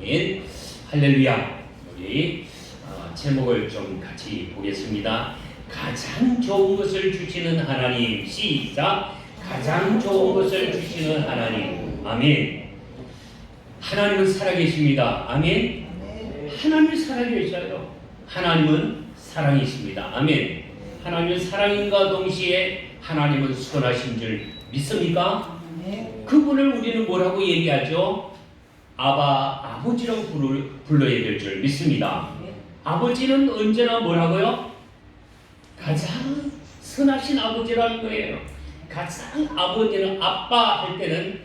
아멘. 할렐루야. 우리 제목을 좀 같이 보겠습니다. 가장 좋은 것을 주시는 하나님. 시작. 가장 좋은 것을 주시는 하나님. 아멘. 하나님은 살아계십니다. 아멘. 하나님은 살아계셔요. 하나님은 사랑이십니다. 아멘. 하나님은 사랑인과 동시에 하나님은 선하신 줄 믿습니까? 그분을 우리는 뭐라고 얘기하죠? 아버지라고 불러야 될 줄 믿습니다. 아버지는 언제나 뭐라고요? 가장 선하신 아버지라는 거예요. 가장 아버지는 아빠 할 때는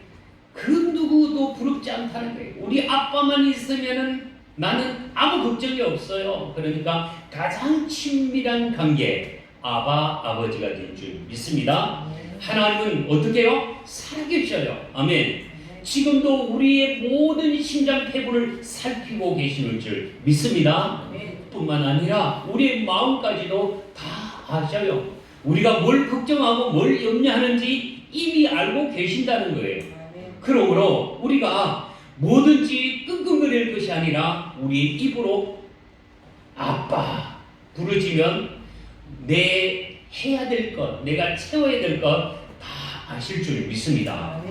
그 누구도 부럽지 않다는 거예요. 우리 아빠만 있으면은 나는 아무 걱정이 없어요. 그러니까 가장 친밀한 관계 아버지가 된 줄 믿습니다. 하나님은 어떻게 해요? 살아계셔요. 아멘. 지금도 우리의 모든 심장 폐부를 살피고 계시는 줄 믿습니다. 뿐만 아니라 우리의 마음까지도 다 아셔요. 우리가 뭘 걱정하고 뭘 염려하는지 이미 알고 계신다는 거예요. 그러므로 우리가 뭐든지 끙끙거릴 것이 아니라 우리의 입으로 아빠 부르지면 내 해야 될 것, 내가 채워야 될 것 다 아실 줄 믿습니다.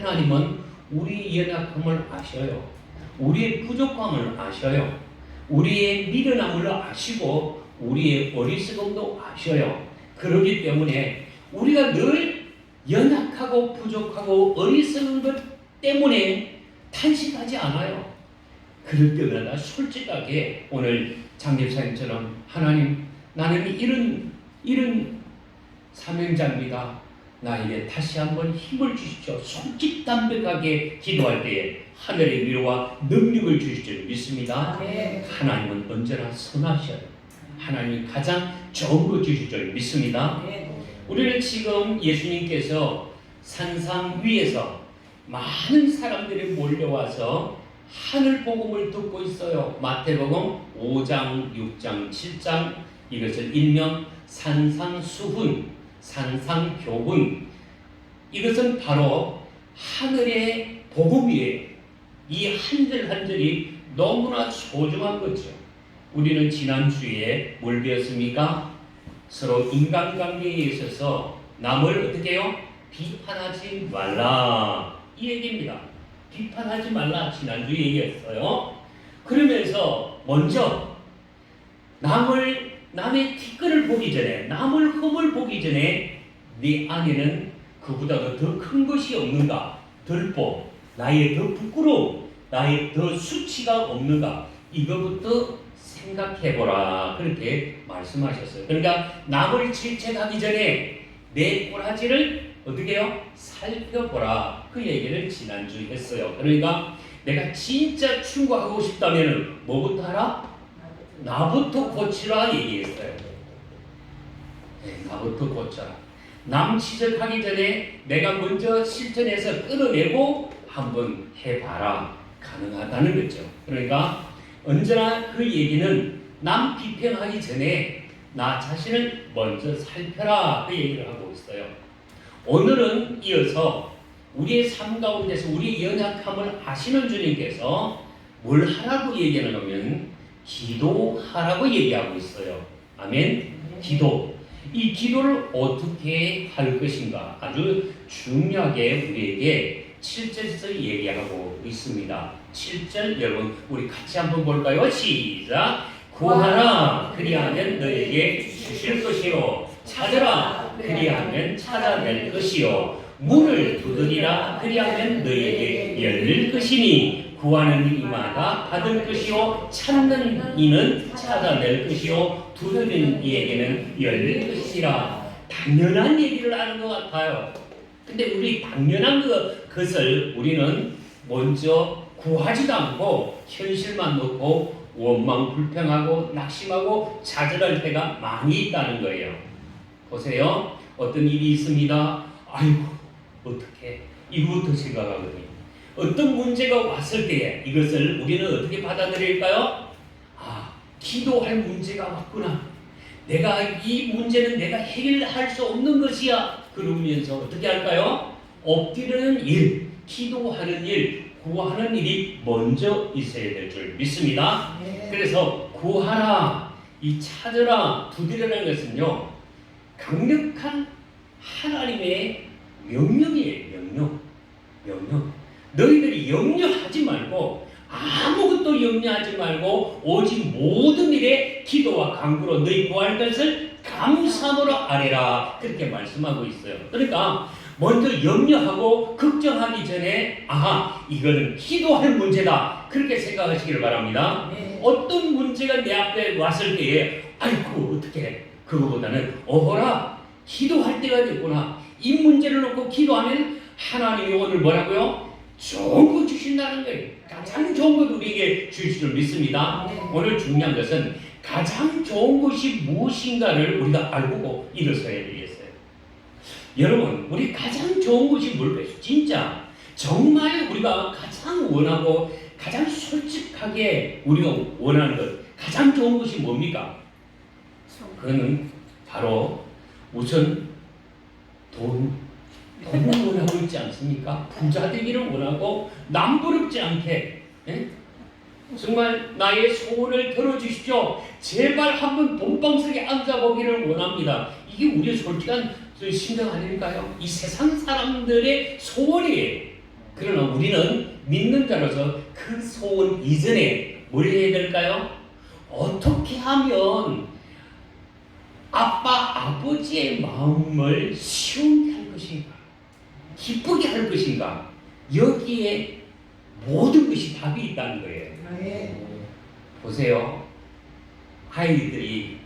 하나님은 우리 연약함을 아셔요. 우리의 부족함을 아셔요. 우리의 미련함을 아시고 우리의 어리석음도 아셔요. 그렇기 때문에 우리가 늘 연약하고 부족하고 어리석은 것 때문에 탄식하지 않아요. 그럴 때마다 솔직하게 오늘 장집사님처럼 하나님 나는 이런 사명자입니다. 나에게 다시 한번 힘을 주십시오. 솔직담백하게 기도할 때에 하늘의 위로와 능력을 주실 줄 믿습니다. 하나님은 언제나 선하셔요. 하나님이 가장 좋은 거 주실 줄 믿습니다. 우리는 지금 예수님께서 산상 위에서 많은 사람들이 몰려와서 하늘 복음을 듣고 있어요. 마태복음 5장, 6장, 7장 이것을 일명 산상수훈, 산상교훈. 이것은 바로 하늘의 복음이에요. 이 한 절 한 절이 너무나 소중한 거죠. 우리는 지난주에 뭘 배웠습니까? 서로 인간관계에 있어서 남을 어떻게 해요? 비판하지 말라. 이 얘기입니다. 비판하지 말라. 지난주에 얘기했어요. 그러면서 먼저 남의 티끌을 보기 전에, 남을 흠을 보기 전에 네 안에는 그보다 더 큰 것이 없는가? 덜보, 나의 더 부끄러움, 나의 더 수치가 없는가? 이거부터 생각해보라. 그렇게 말씀하셨어요. 그러니까 남을 질책하기 전에 내 꼬라지를 어떻게 해요? 살펴보라. 그 얘기를 지난주에 했어요. 그러니까 내가 진짜 충고하고 싶다면 뭐부터 하라? 나부터 고치라 얘기했어요. 나부터 고쳐라. 남 지적하기 전에 내가 먼저 실천해서 끌어내고 한번 해봐라. 가능하다는 거죠. 그러니까 언제나 그 얘기는 남 비평하기 전에 나 자신을 먼저 살펴라. 그 얘기를 하고 있어요. 오늘은 이어서 우리의 삶 가운데서 우리 연약함을 아시는 주님께서 뭘 하라고 얘기하냐면 기도하라고 얘기하고 있어요. 아멘. 기도. 이 기도를 어떻게 할 것인가 아주 중요하게 우리에게 7절에서 얘기하고 있습니다. 7절 여러분 우리 같이 한번 볼까요? 시작. 구하라 그리하면 너에게 주실 것이요 찾으라 그리하면 찾아낼 것이요 문을 두드리라 그리하면 너에게 열릴 것이니 구하는 이마다 받을 것이요 찾는 이는 찾아낼 것이요 두드리는 이에게는 열릴 것이라. 당연한 얘기를 하는 것 같아요. 근데 우리 당연한 것을 우리는 먼저 구하지도 않고 현실만 놓고 원망 불평하고 낙심하고 좌절할 때가 많이 있다는 거예요. 보세요. 어떤 일이 있습니다. 아이고 어떻게 이거부터 생각하거든요. 어떤 문제가 왔을 때에 이것을 우리는 어떻게 받아들일까요? 기도할 문제가 왔구나. 내가 이 문제는 내가 해결할 수 없는 것이야. 그러면서 어떻게 할까요? 엎드리는 일, 기도하는 일, 구하는 일이 먼저 있어야 될 줄 믿습니다. 네. 그래서 구하라, 이 찾으라, 두드리라는 것은요, 강력한 하나님의 명령이에요. 명령. 너희들이 염려하지 말고, 아무것도 염려하지 말고, 오직 모든 일에 기도와 간구로 너희 구할 것을 감사함으로 아뢰라. 그렇게 말씀하고 있어요. 그러니까 먼저 염려하고 걱정하기 전에 이거는 기도할 문제다. 그렇게 생각하시기를 바랍니다. 네. 어떤 문제가 내 앞에 왔을 때에 아이고 어떻게, 그거보다는 어허라, 기도할 때가 됐구나. 이 문제를 놓고 기도하면 하나님이 오늘 뭐라고요? 좋은 거 주신다는 거예요. 가장 좋은 것 우리에게 주실 줄 믿습니다. 네. 오늘 중요한 것은 가장 좋은 것이 무엇인가를 우리가 알고 일어서야 되겠어요. 여러분, 우리 가장 좋은 것이 뭘까요? 진짜 정말 우리가 가장 원하고 가장 솔직하게 우리가 원하는 것, 가장 좋은 것이 뭡니까? 그거는 바로 우선 돈을 원하고 있지 않습니까? 부자 되기를 원하고 남부럽지 않게, 정말 나의 소원을 들어주십시오. 제발 한번 돈방석에 앉아보기를 원합니다. 이게 우리의 솔직한 심정 아닐까요? 이 세상 사람들의 소원이에요. 그러나 우리는 믿는 자로서 그 소원 이전에 뭘 해야 될까요? 어떻게 하면 아버지의 마음을 시원케 할 것인가? 기쁘게 할 것인가? 여기에 모든 것이 답이 있다는 거예요. 네. 보세요. 아이들이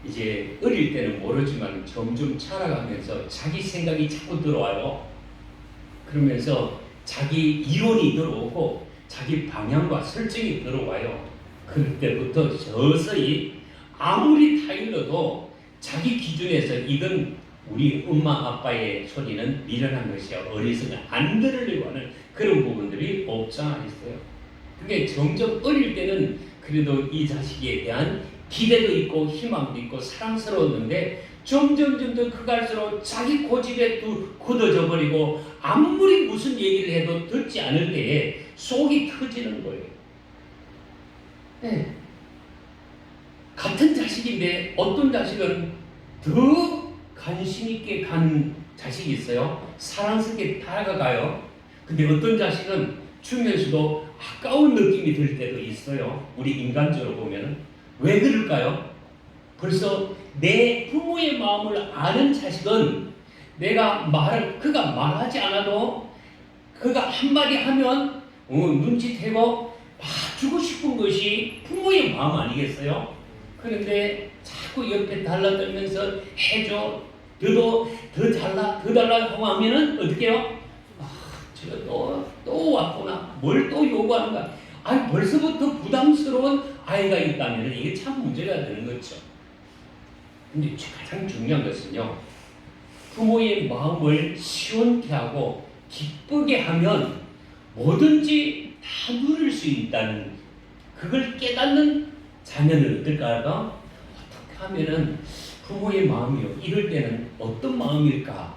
이제 어릴 때는 모르지만 점점 자라가면서 자기 생각이 자꾸 들어와요. 그러면서 자기 이론이 들어오고 자기 방향과 설정이 들어와요. 그때부터 서서히 아무리 타일러도 자기 기준에서 이건 우리 엄마 아빠의 소리는 미련한 것이야, 어리석은 안 들으려고 하는 그런 부분들이 없지 않아 있어요. 그게 점점 어릴 때는 그래도 이 자식에 대한 기대도 있고 희망도 있고 사랑스러웠는데 점점 커갈수록 자기 고집에 굳어져 버리고 아무리 무슨 얘기를 해도 듣지 않을 때에 속이 터지는 거예요. 네. 같은 자식인데 어떤 자식은 더 관심 있게 간 자식이 있어요. 사랑스럽게 다가가요. 근데 어떤 자식은 주면서도 아까운 느낌이 들 때도 있어요. 우리 인간적으로 보면은. 왜 그럴까요? 벌써 내 부모의 마음을 아는 자식은 그가 말하지 않아도 그가 한마디 하면 눈치채고 봐주고 싶은 것이 부모의 마음 아니겠어요? 그런데 자꾸 옆에 달라들면서 해줘, 너도 더 달라 하고 하면은 어떻게 해요? 제가 또 왔구나. 뭘 또 요구하는가? 벌써부터 부담스러운 아이가 있다면 이게 참 문제가 되는 거죠. 근데 가장 중요한 것은요, 부모의 마음을 시원케 하고 기쁘게 하면 뭐든지 다 누릴 수 있다는, 그걸 깨닫는 자녀는 어떨까요? 어떻게 하면은 부모의 마음이요, 이럴 때는 어떤 마음일까?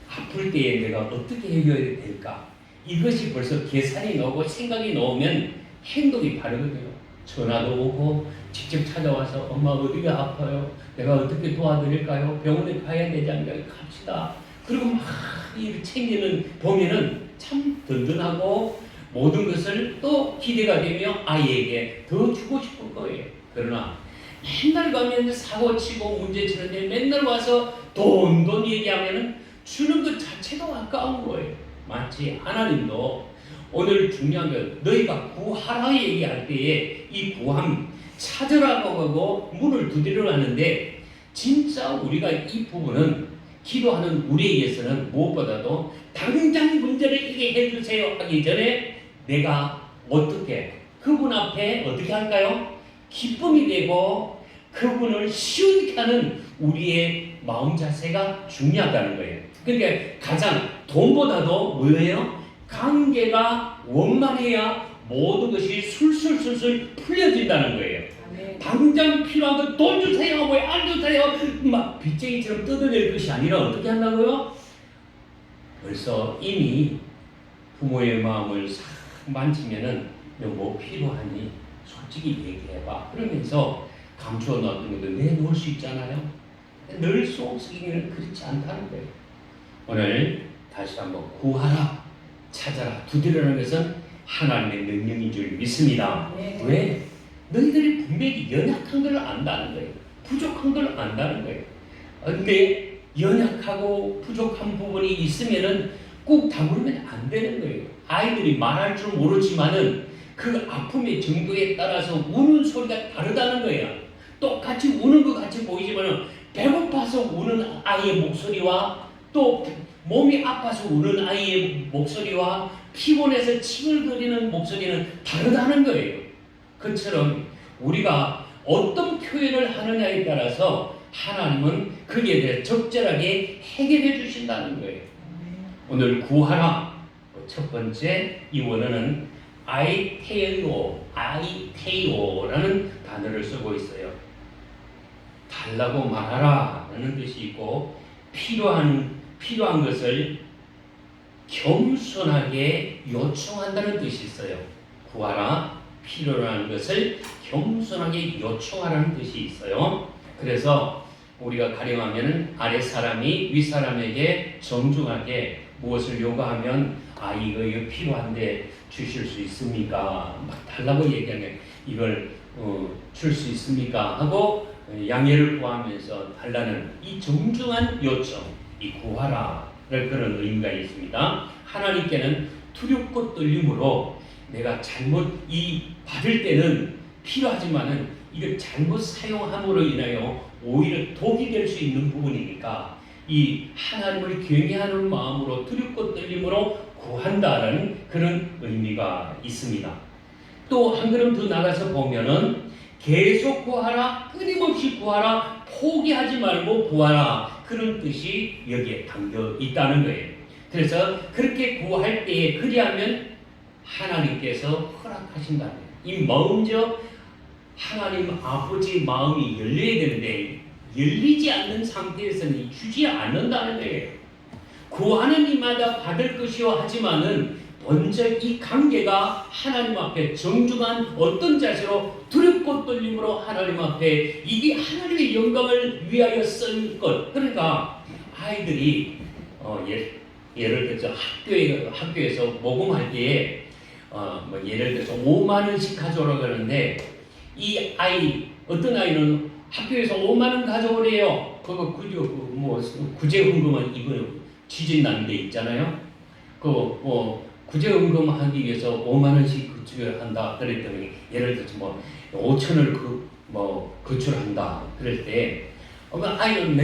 아플 때에 내가 어떻게 해결해야 될까? 이것이 벌써 계산이 나오고 생각이 나오면 행동이 바르거든요. 전화도 오고 직접 찾아와서 엄마 어디가 아파요? 내가 어떻게 도와드릴까요? 병원에 가야 되지 않나요? 갑시다. 그리고 막 일을 챙기는 보면은 참 든든하고 모든 것을 또 기대가 되며 아이에게 더 주고 싶을 거예요. 그러나 맨날 가면 사고 치고 문제 치는데 맨날 와서 돈 얘기하면은 주는 것 자체가 아까운 거예요. 마치 하나님도 오늘 중요한 건 너희가 구하라 얘기할 때에 이 구함 찾으라고 하고 문을 두드리려 하는데, 진짜 우리가 이 부분은 기도하는 우리에게서는 무엇보다도 당장 문제를 이게 해주세요 하기 전에 내가 어떻게 그분 앞에 어떻게 할까요? 기쁨이 되고 그분을 시원케 하는 우리의 마음 자세가 중요하다는 거예요. 그러니까 가장 돈보다도 뭐예요? 관계가 원만해야 모든 것이 술술술술 풀려진다는 거예요. 네. 당장 필요한 거 돈 주세요, 왜 안 주세요? 막 빚쟁이처럼 뜯어낼 것이 아니라 어떻게 한다고요? 벌써 이미 부모의 마음을 싹 만지면은 너 뭐 필요하니? 솔직히 얘기해봐. 그러면서 감추어 놨던 것도 내놓을 수 있잖아요. 늘 속삭이기는 그렇지 않다는 거예요. 오늘 다시 한번 구하라, 찾아라, 두드리라는 것은 하나님의 명령인 줄 믿습니다. 네. 왜? 너희들이 분명히 연약한 걸 안다는 거예요. 부족한 걸 안다는 거예요. 근데 연약하고 부족한 부분이 있으면은 꼭 다물면 안 되는 거예요. 아이들이 말할 줄 모르지만은 그 아픔의 정도에 따라서 우는 소리가 다르다는 거예요. 똑같이 우는 것 같이 보이지만은 배고파서 우는 아이의 목소리와 또 몸이 아파서 우는 아이의 목소리와 피곤해서 칭얼거리는 목소리는 다르다는 거예요. 그처럼 우리가 어떤 표현을 하느냐에 따라서 하나님은 거기에 대해 적절하게 해결해 주신다는 거예요. 오늘 구하라. 첫 번째 이 원어는 아이테오라는 단어를 쓰고 있어요. 달라고 말하라 라는 뜻이 있고 필요한 것을 겸손하게 요청한다는 뜻이 있어요. 구하라, 필요한 것을 겸손하게 요청하라는 뜻이 있어요. 그래서 우리가 가령하면 아래 사람이 위 사람에게 정중하게 무엇을 요구하면 이거 필요한데 주실 수 있습니까? 막 달라고 얘기하면 이걸 줄 수 있습니까? 하고 양해를 구하면서 달라는 이 정중한 요청, 이 구하라를 그런 의미가 있습니다. 하나님께는 두렵고 떨림으로 내가 잘못 받을 때는 필요하지만은 이걸 잘못 사용함으로 인하여 오히려 독이 될 수 있는 부분이니까 이 하나님을 경외하는 마음으로 두렵고 떨림으로 구한다는 그런 의미가 있습니다. 또 한 걸음 더 나가서 보면은 계속 구하라, 끊임없이 구하라, 포기하지 말고 구하라 그런 뜻이 여기에 담겨 있다는 거예요. 그래서 그렇게 구할 때에 그리하면 하나님께서 허락하신다는 거예요. 이 먼저 하나님 아버지 마음이 열려야 되는데 열리지 않는 상태에서는 주지 않는다는 거예요. 구하는 이마다 받을 것이요 하지만은 먼저 이 관계가 하나님 앞에 정중한 어떤 자세로 두렵고 떨림으로 하나님 앞에 이게 하나님의 영광을 위하여 쓴 것. 그러니까 아이들이 예를 들어서 학교에서 모금할 때에 예를 들어서 5만 원씩 가져오라고 하는데 이 아이 어떤 아이는 학교에서 5만 원 가져오래요. 그거 구제헌금은 이거 지진 나는 데 있잖아요. 구제헌금하기 위해서 5만 원씩 구출한다 그랬더니 예를 들어서 5천을 구출한다 그럴 때 아이는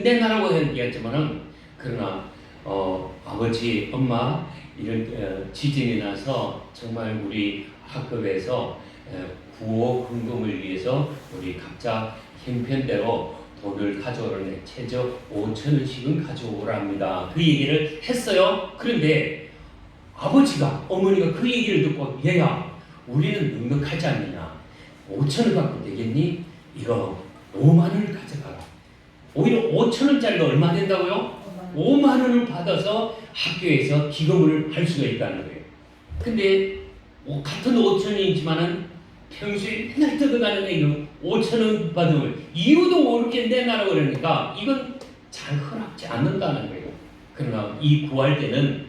내놔라고 얘기했지만은 그러나 아버지 엄마 이런 지진이 나서 정말 우리 학급에서 구호헌금을 위해서 우리 각자 형편대로 돈을 가져오라네 최저 5천 원씩은 가져오랍니다. 그 얘기를 했어요. 그런데 아버지가 어머니가 그 얘기를 듣고 얘야 우리는 넉넉하지 않느냐 5천 원 갖고 되겠니? 이거 5만 원을 가져가라. 오히려 5천 원짜리가 얼마 된다고요? 5만 원을 받아서 학교에서 기금을 할 수가 있다는 거예요. 근데 같은 5천 원이지만은 평소에 맨날 뜯어가는 애는 5천 원 받으면 이유도 모르게 내놔라고 그러니까 이건 잘 허락지 않는다는 거예요. 그러나 이 구할 때는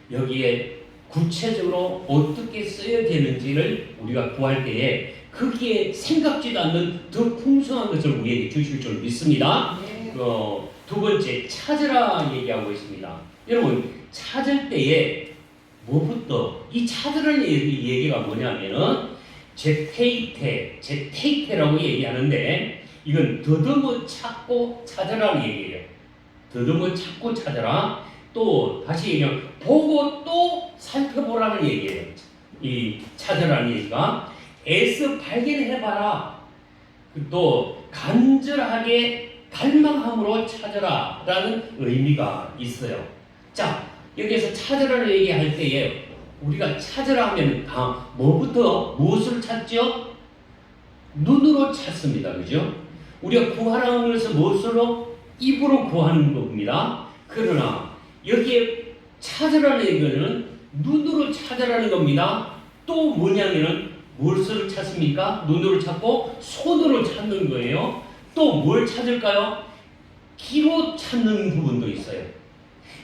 여기에 구체적으로 어떻게 써야 되는지를 우리가 구할 때에 거기에 생각지도 않는 더 풍성한 것을 우리에게 주실 줄 믿습니다. 네. 두 번째 찾으라 얘기하고 있습니다. 여러분 찾을 때에 뭐부터 이 찾으라는 얘기가 뭐냐면은 제테이테라고 얘기하는데 이건 더듬어 찾고 찾으라는 얘기예요. 더듬어 찾고 찾으라. 또 다시 얘기하면 보고 또 살펴보라는 얘기예요. 이 찾으라는 얘기가 애써 발견해봐라. 또 간절하게 갈망함으로 찾으라 라는 의미가 있어요. 자, 여기에서 찾으라는 얘기할 때에 우리가 찾으라 하면 무엇을 찾죠? 눈으로 찾습니다. 그죠? 우리가 구하라 하면서 무엇으로? 입으로 구하는 겁니다. 그러나 여기에 찾으라는 얘기는 눈으로 찾으라는 겁니다. 또 뭐냐면은 무엇으로 찾습니까? 눈으로 찾고 손으로 찾는 거예요. 또 뭘 찾을까요? 귀로 찾는 부분도 있어요.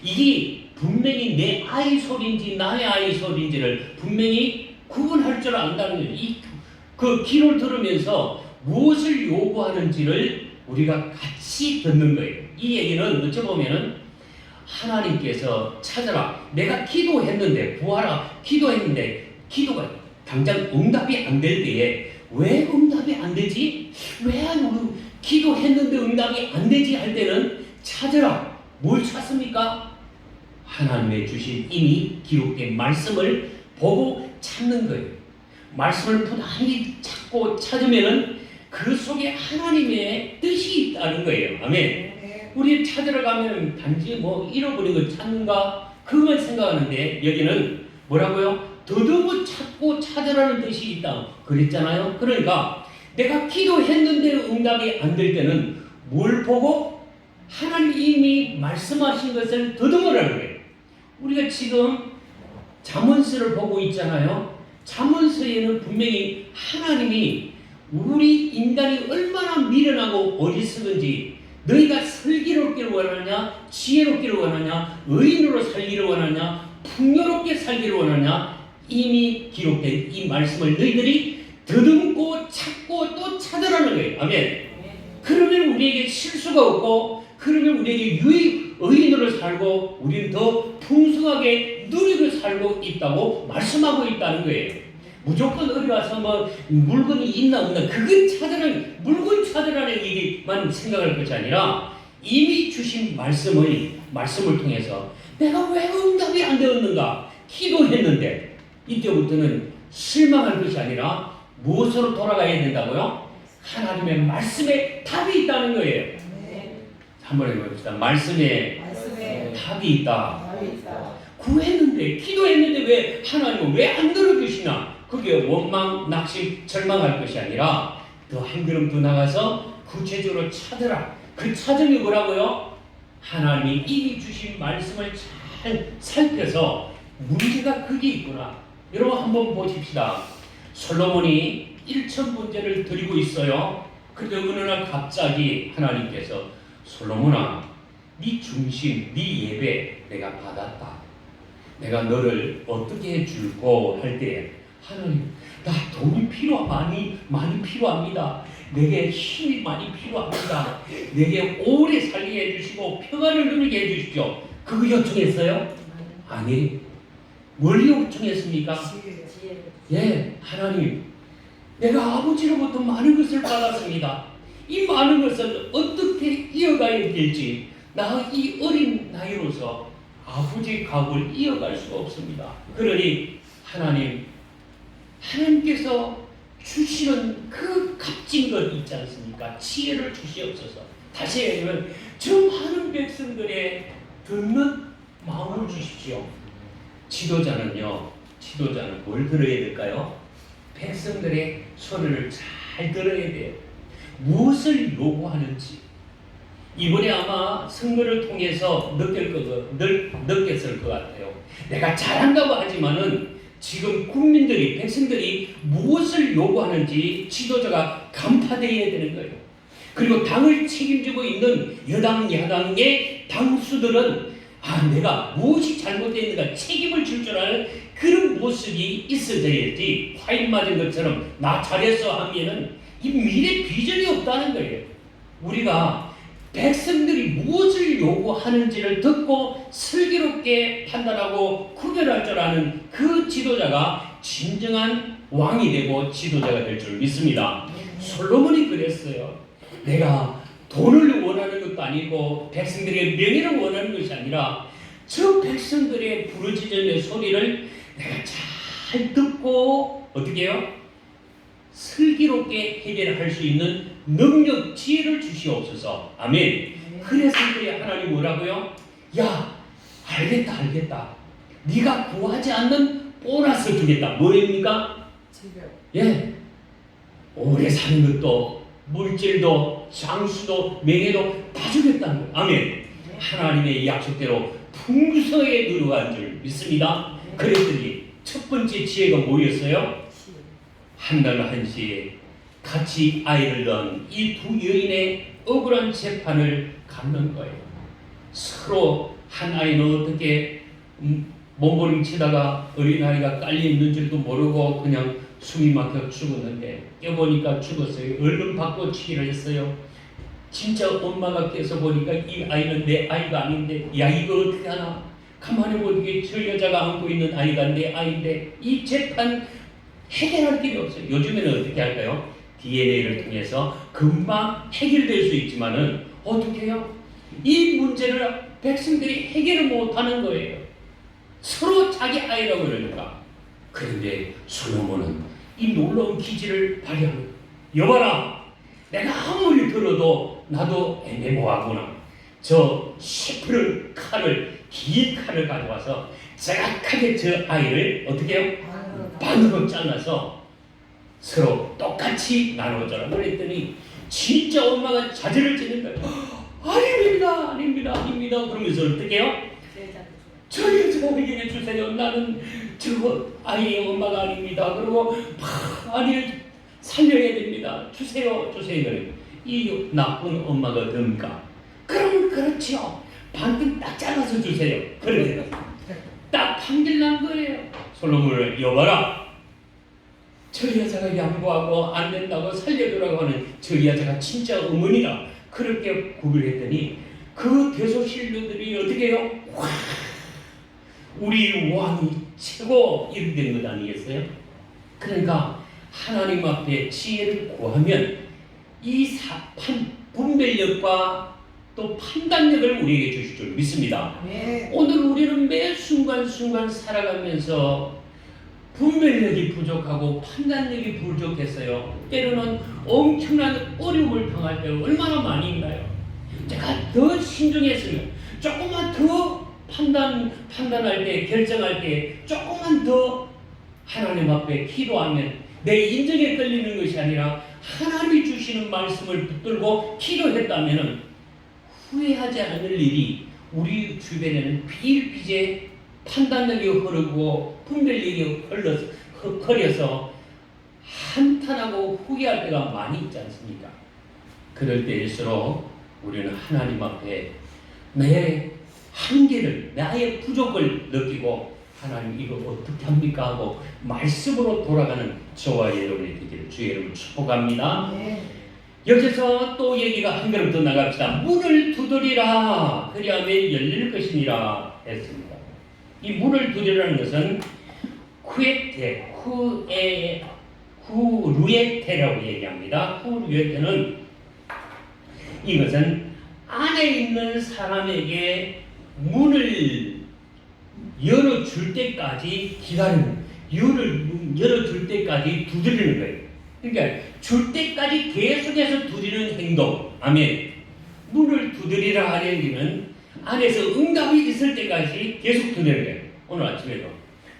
이게 분명히 내 아이 소리인지 나의 아이 소리인지를 분명히 구분할 줄 안다는 거예요. 그 귀를 들으면서 무엇을 요구하는지를 우리가 같이 듣는 거예요. 이 얘기는 어찌 보면은 하나님께서 찾아라. 내가 기도했는데 구하라. 기도했는데 기도가 당장 응답이 안 될 때에 왜 응답이 안 되지? 왜 기도했는데 응답이 안 되지? 할 때는 찾으라. 뭘 찾습니까? 하나님의 주신 이미 기록된 말씀을 보고 찾는 거예요. 말씀을 부단히 찾고 찾으면은 그 속에 하나님의 뜻이 있다는 거예요. 아멘. 우리 찾으러 가면 단지 뭐 잃어버린 걸 찾는가 그것만 생각하는데 여기는 뭐라고요? 더더욱 찾고 찾으라는 뜻이 있다 그랬잖아요. 그러니까 내가 기도했는데 응답이 안 될 때는 뭘 보고 하나님이 말씀하신 것을 더듬으라는 거예요. 우리가 지금 잠언서를 보고 있잖아요. 잠언서에는 분명히 하나님이 우리 인간이 얼마나 미련하고 어리석은지 너희가 슬기롭기를 원하냐 지혜롭기를 원하냐 의인으로 살기를 원하냐 풍요롭게 살기를 원하냐 이미 기록된 이 말씀을 너희들이 더듬고 찾고 또 찾으라는 거예요. 아멘. 그러면 우리에게 실수가 없고 그러면 우리에게 의인으로 살고 우리는 더 풍성하게 누리고 살고 있다고 말씀하고 있다는 거예요. 무조건 어디 가서 뭐 물건이 있나 없나 그건 찾으라는 물건 찾으라는 얘기만 생각할 것이 아니라 이미 주신 말씀을 통해서 내가 왜 응답이 안 되었는가 기도했는데 이때부터는 실망할 것이 아니라 무엇으로 돌아가야 된다고요? 하나님의 말씀에 답이 있다는 거예요. 한번 해봅시다. 말씀에 답이 있다. 구했는데 기도했는데 왜 하나님은 왜 안 들어주시나? 그게 원망, 낙심, 절망할 것이 아니라 더 한 걸음 더 나가서 구체적으로 찾으라. 그 찾음이 뭐라고요? 하나님이 이미 주신 말씀을 잘 살펴서 문제가 그게 있구나. 여러분 한번 보십시다. 솔로몬이 1,000번제를 드리고 있어요. 그런데 어느 날 갑자기 하나님께서 솔로몬아, 네 중심, 네 예배 내가 받았다. 내가 너를 어떻게 해줄고 할 때 하나님, 나 돈이 많이 필요합니다. 내게 힘이 많이 필요합니다. 내게 오래 살게 해주시고 평안을 누리게 해주십시오. 그거 요청했어요? 아니. 뭘 요청했습니까? 예, 하나님, 내가 아버지로부터 많은 것을 받았습니다. 이 많은 것을 어떻게 이어가야 될지 나 이 어린 나이로서 아버지의 가업을 이어갈 수가 없습니다. 그러니 하나님께서 주시는 그 값진 것 있지 않습니까? 지혜를 주시옵소서. 다시 얘기하면 저 많은 백성들의 듣는 마음을 주십시오. 지도자는 뭘 들어야 될까요? 백성들의 소리를 잘 들어야 돼요. 무엇을 요구하는지 이번에 아마 선거를 통해서 느꼈을 것 같아요. 내가 잘한다고 하지만은 지금 백성들이 무엇을 요구하는지 지도자가 간파되어야 되는 거예요. 그리고 당을 책임지고 있는 여당, 야당의 당수들은 내가 무엇이 잘못되었는가 책임을 질 줄 아는 그런 모습이 있어야지 화인 맞은 것처럼 나 잘했어 하면은 이 미래 비전이 없다는 거예요. 우리가 백성들이 무엇을 요구하는지를 듣고 슬기롭게 판단하고 구별할 줄 아는 그 지도자가 진정한 왕이 되고 지도자가 될 줄 믿습니다. 솔로몬이 그랬어요. 내가 돈을 원하는 것도 아니고 백성들의 명예를 원하는 것이 아니라 저 백성들의 부르짖음의 소리를 내가 잘 듣고 어떻게 해요? 슬기롭게 해결할 수 있는 능력, 지혜를 주시옵소서. 아멘. 그래서 하나님 뭐라고요? 야, 알겠다. 네가 구하지 않는 보너스 주겠다. 뭐입니까? 예, 오래 사는 것도 물질도 장수도 명예도 다 주겠다는 거예요. 아멘. 하나님의 약속대로 풍성하게 누려간 줄 믿습니다. 그랬더니 첫 번째 지혜가 뭐였어요? 한날 한시에 같이 아이를 낳은 이 두 여인의 억울한 재판을 갖는 거예요. 서로 한 아이는 어떻게 몸부림치다가 어린아이가 깔려있는 줄도 모르고 그냥 숨이 막혀 죽었는데 깨보니까 죽었어요. 얼른 바꿔치기를 했어요. 진짜 엄마가 깨서 보니까 이 아이는 내 아이가 아닌데, 야 이거 어떻게 하나? 가만히 보니까 저 여자가 안고 있는 아이가 내 아이인데 이 재판 해결할 길이 없어요. 요즘에는 어떻게 할까요? DNA를 통해서 금방 해결될 수 있지만은 어떻게 해요? 이 문제를 백성들이 해결을 못하는 거예요. 서로 자기 아이라고 그러니까. 그런데 솔로몬은 이 놀라운 기질을 발휘하는 거예요. 여봐라, 내가 아무리 들어도 나도 애매모호하구나. 저 시푸른 칼을, 긴 칼을 가져와서 정확하게 저 아이를 어떻게 해요? 반으로 잘라서 서로 똑같이 나눠줘라. 그랬더니 진짜 엄마가 자제를 짓는 거예요. 아닙니다, 아닙니다, 아닙니다. 그러면서 어떻게 해요? 저 여자에게 주세요. 나는 저 아이의 엄마가 아닙니다. 그리고 아이를 살려야 됩니다. 주세요, 주세요. 이 나쁜 엄마가 됩니까? 그럼 그렇죠. 반쯤 딱 잘라서 주세요. 그래요. 딱 판결난 거예요. 솔로몬을 여봐라. 저 여자가 양보하고 안 된다고 살려주라고 하는 저 여자가 진짜 어머니라. 그렇게 구별했더니 그 대소신료들이 어떻게 해요? 와, 우리 왕이 최고 이렇게 된 것 아니겠어요? 그러니까 하나님 앞에 지혜를 구하면 이 분별력과 또 판단력을 우리에게 주실 줄 믿습니다. 네. 오늘 우리는 매 순간순간 살아가면서 분별력이 부족하고 판단력이 부족했어요. 때로는 엄청난 어려움을 당할 때가 얼마나 많이 있나요? 제가 더 신중했으면, 조금만 더 판단할 때, 결정할 때 조금만 더 하나님 앞에 기도하면 내 인정에 끌리는 것이 아니라 하나님이 주시는 말씀을 붙들고 기도했다면 후회하지 않을 일이 우리 주변에는 비일비재 판단력이 흐르고 분별력이 흐려서 한탄하고 후회할 때가 많이 있지 않습니까? 그럴 때일수록 우리는 하나님 앞에 내 한계를, 나의 부족을 느끼고 하나님 이거 어떻게 합니까? 하고 말씀으로 돌아가는 저와 여러분이 되기를 주의 이름으로 축복합니다. 네. 여기서 또 얘기가 한 걸음 더 나갑시다. 문을 두드리라 그리하면 열릴 것이니라 했습니다. 이 문을 두드리라는 것은 후루에테라고 얘기합니다. 후루에테는 이것은 안에 있는 사람에게 문을 열어줄 때까지 기다리는, 열어줄 때까지 두드리는 거예요. 그러니까 줄 때까지 계속해서 두드리는 행동. 아멘. 문을 두드리라 하는 얘기는 안에서 응답이 있을 때까지 계속 두드리는 거예요. 오늘 아침에도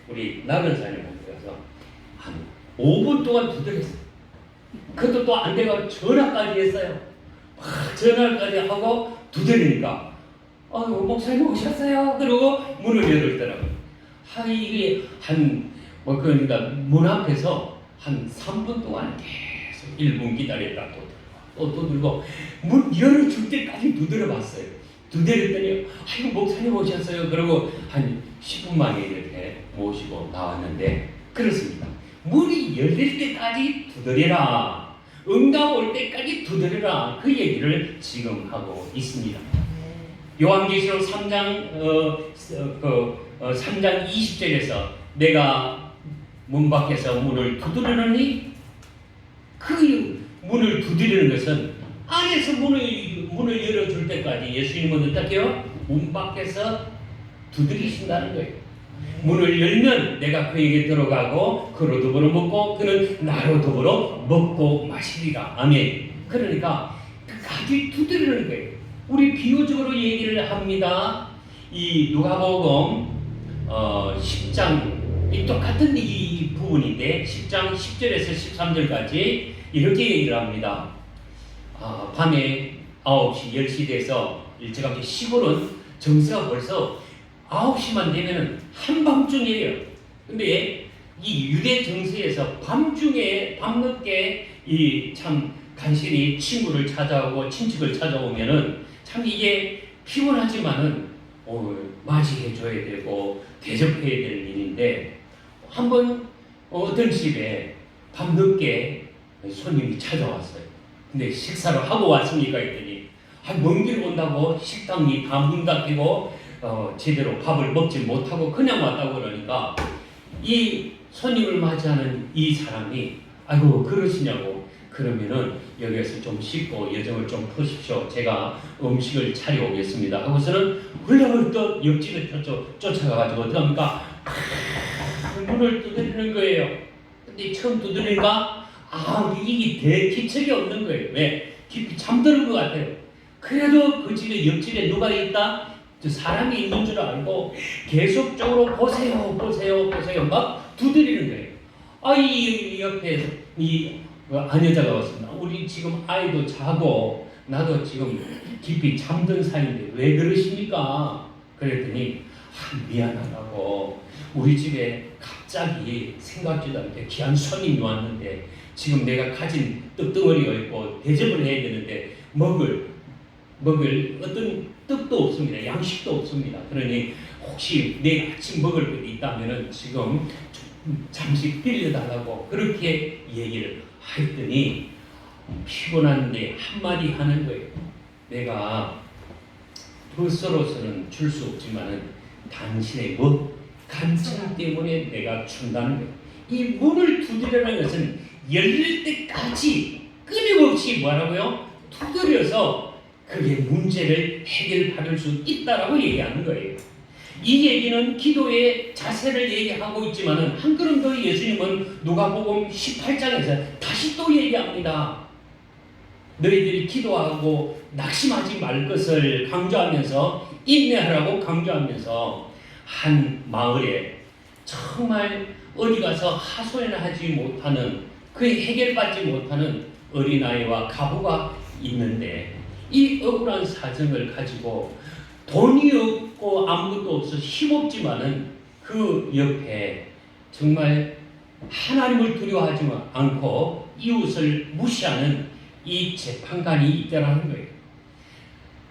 우리 나근사님한테 가서 한 5분 동안 두드렸어요. 그것도 또 안 되고 전화까지 했어요. 전화까지 하고 두드리니까 목사님 오셨어요. 그러고 문을 열었더라고요. 이게 그러니까 문 앞에서 한 3분 동안 계속 1분 기다렸다 또 두들고 문 열어줄 때까지 두드려봤어요. 두드렸더니 목사님 오셨어요. 그러고 한 10분 만에 이렇게 모시고 나왔는데 그렇습니다. 문이 열릴 때까지 두드려라. 응답 올 때까지 두드려라. 그 얘기를 지금 하고 있습니다. 요한계시록 3장 3장 20절에서 내가 문 밖에서 문을 두드리느니 그 문을 두드리는 것은 안에서 문을 열어줄 때까지 예수님은 어떻게 해요? 문 밖에서 두드리신다는 거예요. 문을 열면 내가 그에게 들어가고 그로 더불어 먹고 그는 나로 더불어 먹고 마시리라. 아멘. 그러니까 끝까지 두드리는 거예요. 우리 비유적으로 얘기를 합니다. 이 누가복음 10장 이 똑같은 이 부분인데 10장 10절에서 13절까지 이렇게 얘기를 합니다. 밤에 9시 10시 돼서 일찌감치 시골은 정서가 벌써 9시만 되면은 한밤중이에요. 근데 이 유대 정서에서 밤중에 밤늦게 이 참 간신히 친구를 찾아오고 친척을 찾아오면은 참 이게 피곤하지만은 맞이해줘야 되고 대접해야 될 일인데 한번 어떤 집에 밤늦게 손님이 찾아왔어요. 근데 식사를 하고 왔습니까? 했더니 먼 길 온다고 식당이 다 문 닫히고 제대로 밥을 먹지 못하고 그냥 왔다고 그러니까 이 손님을 맞이하는 이 사람이 아이고 그러시냐고 그러면은 여기에서 좀 씻고 여정을 좀 푸십시오. 제가 음식을 차려오겠습니다. 하고서는 훌쩍훌쩍 옆집에 쫓아가가지고 어떡합니까? 문을 두드리는 거예요. 근데 처음 두드리니까 이게 기척이 없는 거예요. 왜? 깊이 잠드는 것 같아요. 그래도 그 집에 옆집에 누가 있다? 사람이 있는 줄 알고 계속적으로 보세요 막 두드리는 거예요. 이 옆에 이 아내자가 왔습니다. 우리 지금 아이도 자고 나도 지금 깊이 잠든 사이인데 왜 그러십니까? 그랬더니 미안하다고 우리 집에 갑자기 생각지도 않게 귀한 손님이 왔는데 지금 내가 가진 떡덩어리가 있고 대접을 해야 되는데 먹을 어떤 떡도 없습니다. 양식도 없습니다. 그러니 혹시 내일 아침 먹을 것이 있다면은 지금 잠시 빌려달라고 그렇게 얘기를 했더니 피곤한데 한마디 하는 거예요. 내가 벌써로서는 줄 수 없지만은 당신의 간청 때문에 내가 준다는 거예요. 이 문을 두드리라는 것은 열릴 때까지 끊임없이 뭐라고요? 두드려서 그게 문제를 해결받을 수 있다라고 얘기하는 거예요. 이 얘기는 기도의 자세를 얘기하고 있지만은 한 걸음 더 예수님은 누가복음 18장에서 다시 또 얘기합니다. 너희들이 기도하고 낙심하지 말 것을 강조하면서 인내하라고 강조하면서 한 마을에 정말 어디 가서 하소연하지 못하는 그 해결받지 못하는 어린아이와 가부가 있는데 이 억울한 사정을 가지고 돈이 없고 아무것도 없어 힘없지만은 그 옆에 정말 하나님을 두려워하지 않고 이웃을 무시하는 이 재판관이 있다라는 거예요.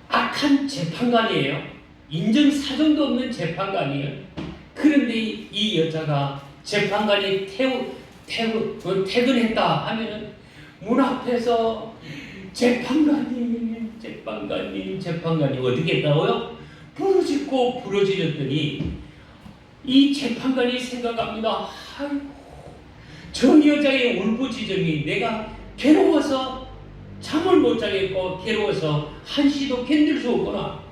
악한 재판관이에요. 인정사정도 없는 재판관이에요. 그런데 이 여자가 재판관이 퇴근했다 하면은 문 앞에서 재판관님 어떻게 했다고요? 부르짖고 부르짖었더니 이 재판관이 생각합니다. 아이고, 저 여자의 울부짖음이 내가 괴로워서 잠을 못 자겠고 괴로워서 한시도 견딜 수 없구나.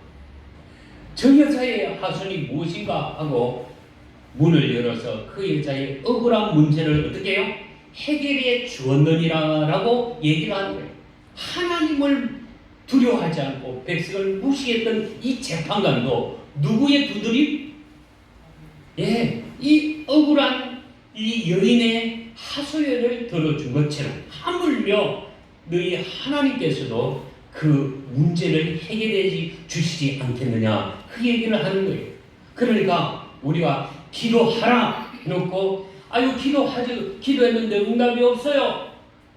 저 여자의 하소연이 무엇인가 하고 문을 열어서 그 여자의 억울한 문제를 어떻게 해요? 해결해 주었느니라라고 얘기를 하는 거예요. 하나님을 두려워하지 않고 백성을 무시했던 이 재판관도 누구의 두드림? 이 억울한 이 여인의 하소연을 들어준 것처럼 하물며 너희 하나님께서도 그 문제를 해결해 주시지 않겠느냐 그 얘기를 하는 거예요. 그러니까 우리가 기도하라 해놓고 기도했는데 응답이 없어요.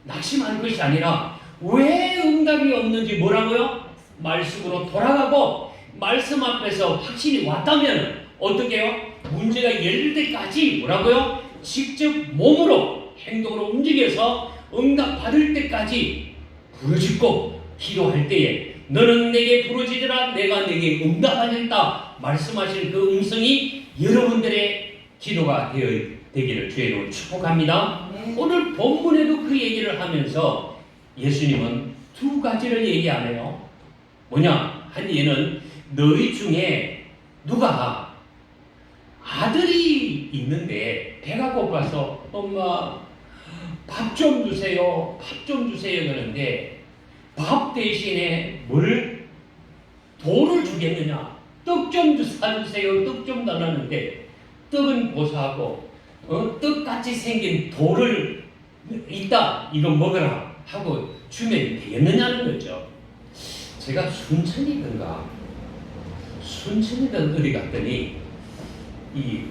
낙심할 것이 아니라 왜 응답이 없는지 뭐라고요? 말씀으로 돌아가고 말씀 앞에서 확신이 왔다면 어떻게 해요? 문제가 열릴 때까지 뭐라고요? 직접 몸으로 행동으로 움직여서 응답 받을 때까지 부르짖고 기도할 때에 너는 내게 부르짖으라 내가 내게 응답하겠다 말씀하신 그 음성이 여러분들의 기도가 되기를 주의 이름으로 축복합니다. 오늘 본문에도 그 얘기를 하면서 예수님은 두 가지를 얘기하네요. 뭐냐? 한 예는 너희 중에 누가 아들이 있는데 배가 고파서 엄마 밥 좀 주세요. 그러는데 밥 대신에 돌을 주겠느냐? 떡 좀 사주세요. 떡 좀 달라는데 떡은 고사하고 떡같이 생긴 돌을 있다. 이거 먹어라 하고 주면 되겠느냐는 거죠. 제가 순천이든 어디 갔더니 이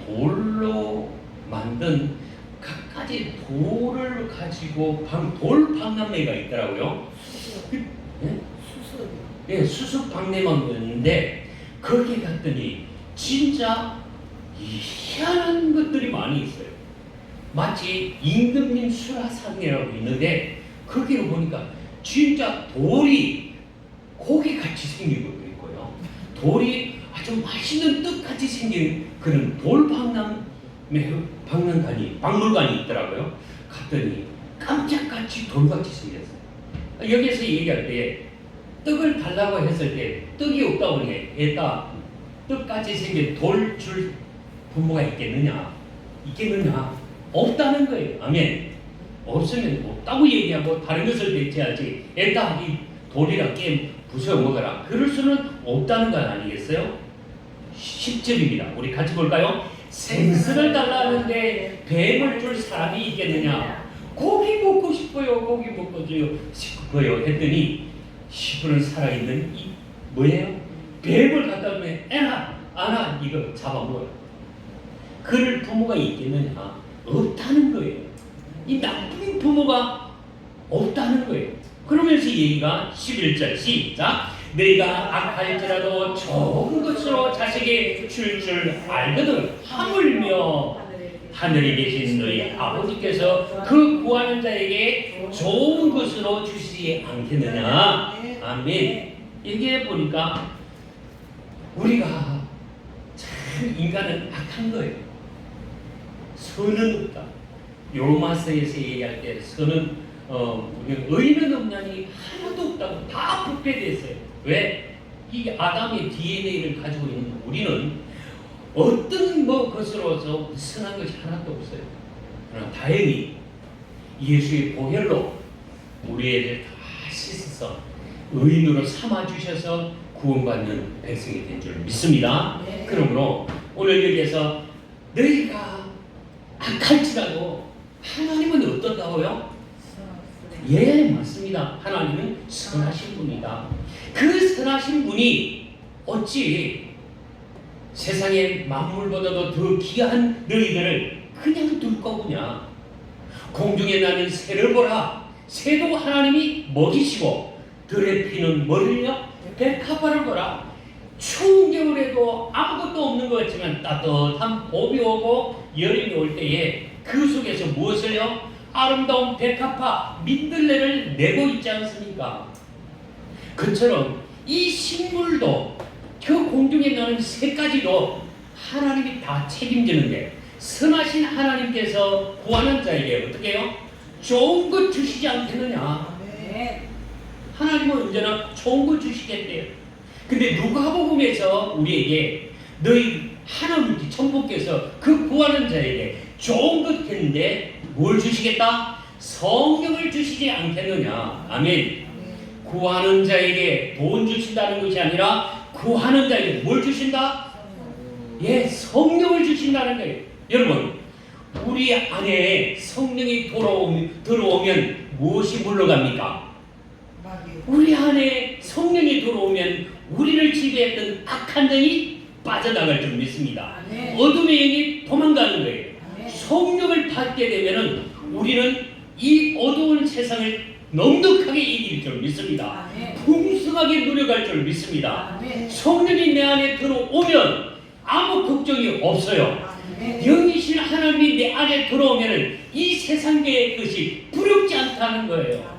돌로 만든 갖가지 돌을 가지고 돌 박람회가 있더라고요. 예? 예, 수습 박람회였는데 거기 갔더니 진짜 희한한 것들이 많이 있어요. 마치 임금님 수라상이라고 있는데 거기로 보니까 진짜 돌이 고기같이 생긴 것도 있고요. 돌이 아주 맛있는 떡같이 생긴 그런 돌 박물관이 있더라고요. 갔더니 깜짝같이 돌같이 생겼어요. 여기서 얘기할 때 떡을 달라고 했을 때 떡이 없다고 그러네. 애다 떡같이 생긴 돌 줄 부모가 있겠느냐? 없다는 거예요. 아멘. 없으면 없다고 얘기하고 다른 것을 대체하지. 애다 이 돌이랑 깨 부숴 먹어라. 그럴 수는 없다는 건 아니겠어요? 10절입니다. 우리 같이 볼까요? 생선을 달라는데 뱀을 줄 사람이 있겠느냐? 고기 먹고 싶어요. 고기 먹고 싶어요. 했더니 10분은 살아있는 이 뭐예요? 뱀을 갖다 주면 안아 이거 잡아먹어요. 그럴 부모가 있겠느냐? 없다는 거예요. 이 나쁜 부모가 없다는 거예요. 그러면서 얘기가 11절 시작. 너희가 악할지라도 좋은 것으로 자식에게 줄 알거든 하물며 하늘에 계신 너희 아버지께서 그 구하는 자에게 좋은 것으로 주시지 않겠느냐. 아멘. 이게 보니까 우리가 참 인간은 악한 거예요. 선은 없다. 요마서에서 얘기할 때 선은 의는 없냐니 하나도 없다고 다 부패됐어요. 왜? 이 아담의 DNA를 가지고 있는 우리는 어떤 것으로서 선한 것이 하나도 없어요. 그러나 다행히 예수의 보혈로 우리를 다 씻어서 의인으로 삼아주셔서 구원받는 백성이 된 줄 믿습니다. 네. 그러므로 오늘 여기에서 너희가 악할지라도 하나님은 어떻다고요? 예, 맞습니다. 하나님은 선하신 분이다. 그 선하신 분이 어찌 세상의 만물보다도 더 귀한 너희들을 그냥 둘 거구냐? 공중에 나는 새를 보라. 새도 하나님이 먹이시고 들에 피는 머리며 백합화를 보라. 추운 겨울에도 아무것도 없는 것 같지만 따뜻한 봄이 오고 여름이 올 때에 그 속에서 무엇을요? 아름다운 백합화 민들레를 내고 있지 않습니까? 그처럼 이 식물도 그 공중에 나는 새까지도 하나님이 다 책임지는데 선하신 하나님께서 구하는 자에게 어떻게 해요? 좋은 것 주시지 않겠느냐? 하나님은 언제나 좋은 것 주시겠대요. 근데 누가복음에서 우리에게 너희 하나님 천부께서 그 구하는 자에게 좋은 것 했는데 뭘 주시겠다? 성령을 주시지 않겠느냐? 아멘. 구하는 자에게 돈 주신다는 것이 아니라 구하는 자에게 뭘 주신다? 예, 성령을 주신다는 거예요. 여러분, 우리 안에 성령이 들어오면 무엇이 물러갑니까? 우리 안에 성령이 들어오면 우리를 지배했던 악한 영이 빠져나갈 줄 믿습니다. 어둠의 영이 도망가는 거예요. 성령을 받게 되면은 우리는 이 어두운 세상을 넉넉하게 이길 줄 믿습니다. 풍성하게 누려갈 줄 믿습니다. 성령이 내 안에 들어오면 아무 걱정이 없어요. 영이신 하나님이 내 안에 들어오면 이 세상의 것이 부럽지 않다는 거예요.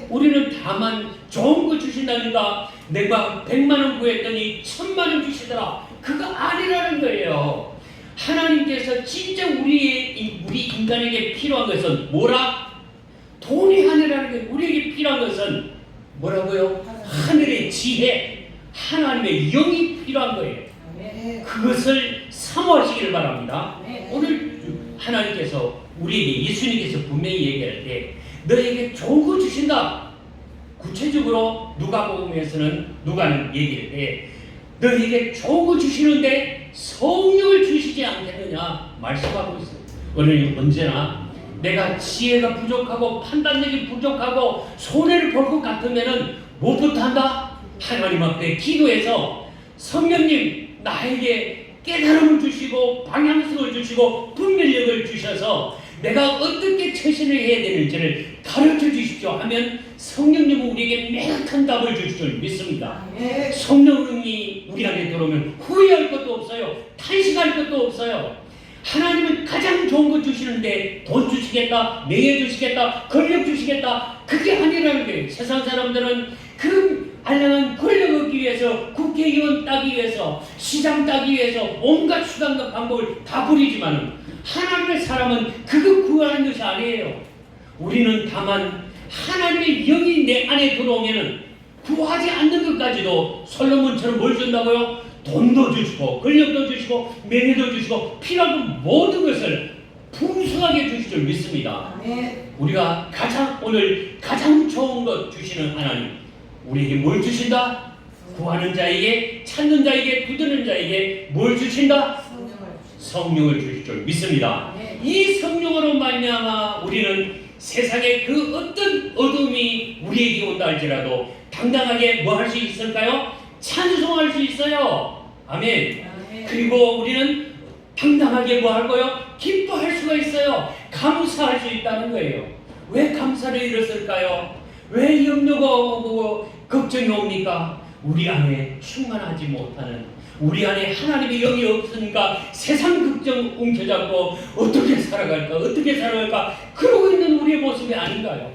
우리는 다만 좋은 거 주신다니까 내가 100만 원 구했더니 1000만 원 주시더라. 그거 아니라는 거예요. 하나님께서 진짜 우리 인간에게 필요한 것은 뭐라? 돈이 아니라는 거예요. 우리에게 필요한 것은 뭐라고요? 하늘의 지혜, 하나님의 영이 필요한 거예요. 그것을 사모하시기를 바랍니다. 오늘 하나님께서 우리에게 예수님께서 분명히 얘기할 때 너에게 좋은 거 주신다. 구체적으로 누가는 얘기할 때 너에게 좋은 거 주시는데 성령을 주시지 않겠느냐 말씀하고 있어요. 오늘 언제나 내가 지혜가 부족하고 판단력이 부족하고 손해를 볼 것 같으면은 무엇부터 한다? 하나님 앞에 기도해서 성령님 나에게 깨달음을 주시고 방향성을 주시고 분별력을 주셔서 내가 어떻게 처신을 해야 되는지를 가르쳐 주십시오 하면 성령님은 우리에게 명확한 답을 주실 줄 믿습니다. 성령님이 우리 안에 들어오면 후회할 것도 없어요. 탄식할 것도 없어요. 하나님은 가장 좋은 거 주시는데 돈 주시겠다, 명예 주시겠다, 권력 주시겠다, 그게 아니라는 거예요. 세상 사람들은 그 알량한 권력 얻기 위해서, 국회의원 따기 위해서, 시장 따기 위해서 온갖 수단과 방법을 다 부리지만 하나님의 사람은 그거 구하는 것이 아니에요. 우리는 다만 하나님의 영이 내 안에 들어오면은 구하지 않는 것까지도 솔로몬처럼 뭘 준다고요? 돈도 주시고 권력도 주시고 명예도 주시고 필요한 모든 것을 풍성하게 주실 줄 믿습니다. 우리가 오늘 가장 좋은 것 주시는 하나님, 우리에게 뭘 주신다? 구하는 자에게, 찾는 자에게, 두드리는 자에게 뭘 주신다? 성령을 주실 줄 믿습니다. 이 성령으로 말미암아 우리는 세상에 그 어떤 어둠이 우리에게 온다 할지라도 당당하게 뭐 할 수 있을까요? 찬송할 수 있어요. 아멘. 그리고 우리는 당당하게 뭐 할 거요? 기뻐할 수가 있어요. 감사할 수 있다는 거예요. 왜 감사를 잃었을까요? 왜 염려가 오고 걱정이 옵니까? 우리 안에 충만하지 못하는, 우리 안에 하나님의 영이 없으니까 세상 걱정 움켜잡고 어떻게 살아갈까 그러고 있는 우리의 모습이 아닌가요?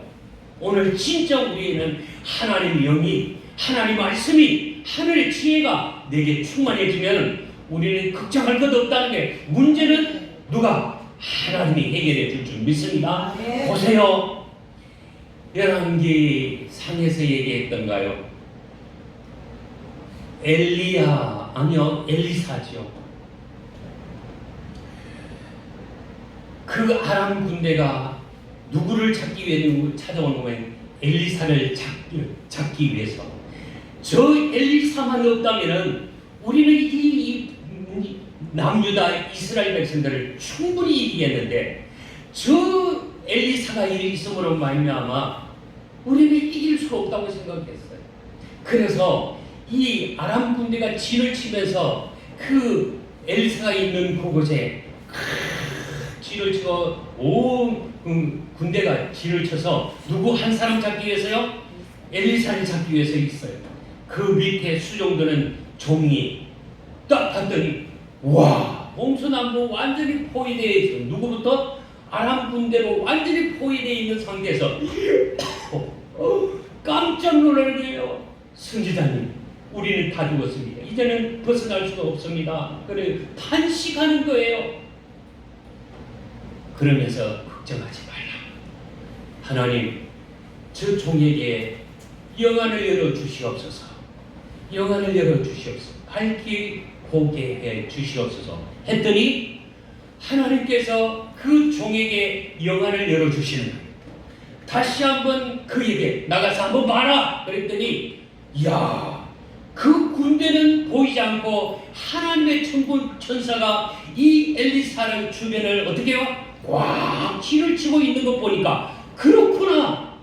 오늘 진짜 우리는 하나님의 영이, 하나님의 말씀이, 하늘의 지혜가 내게 충만해지면 우리는 걱정할 것 없다는 게, 문제는 누가? 하나님이 해결해 줄 줄 믿습니다. 보세요. 열왕기 상에서 얘기했던가요? 엘리야, 아니요, 엘리사죠. 그 아람 군대가 누구를 찾기 위해 찾아오는 거예요? 엘리사를 잡기 위해서. 저 엘리사만 없다면은 우리는 이 남유다 이스라엘 백성들을 충분히 이기겠는데, 저 엘리사가 있음으로 말미암아 우리는 이길 수 없다고 생각했어요. 그래서 이 아람 군대가 진을 치면서 그 엘리사가 있는 그곳에 진을 치고 온 군대가 진을 쳐서 누구 한 사람 잡기 위해서요? 엘리사를 잡기 위해서 있어요. 그 밑에 수종드는 종이 딱 봤더니 와, 동서남북 완전히 포위되어 있어. 누구부터? 아람 군대로 완전히 포위되어 있는 상태에서 깜짝 놀라는 거예요. 선지자님, 우리는 다 죽었습니다. 이제는 벗어날 수가 없습니다. 그래 탄식하는 거예요. 그러면서 걱정하지 말라. 하나님, 저 종에게 영안을 열어 주시옵소서. 영안을 열어 주시옵소서. 밝히 보게 해 주시옵소서. 했더니 하나님께서 그 종에게 영안을 열어 주시는 거예요. 다시 한번 그에게 나가서 한번 봐라. 그랬더니 야, 그 군대는 보이지 않고 하나님의 천사가 이 엘리사를 주변을 어떻게 해요? 꽉 진을 치고 있는 것 보니까 그렇구나.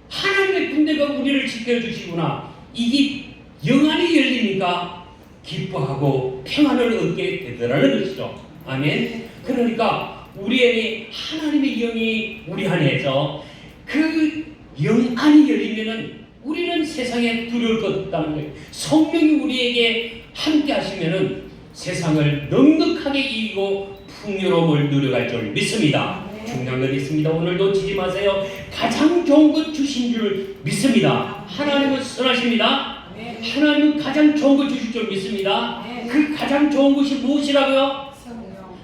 하나님의 군대가 우리를 지켜주시구나. 이게 영안이 열리니까 기뻐하고 평안을 얻게 되더라는 것이죠. 아멘. 그러니까 우리의 하나님의 영이 우리 안에서 그 영안이 열리면은 우리는 세상에 두려울 것 없다는 거예요. 성령이 우리에게 함께 하시면은 세상을 넉넉하게 이기고 풍요로움을 누려갈 줄 믿습니다. 중요한 건 있습니다. 오늘 놓치지 마세요. 가장 좋은 것 주신 줄 믿습니다. 하나님은 선하십니다. 하나님은 가장 좋은 것 주실 줄 믿습니다. 그 가장 좋은 것이 무엇이라고요?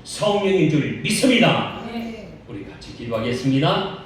성령인 줄 믿습니다. 우리 같이 기도하겠습니다.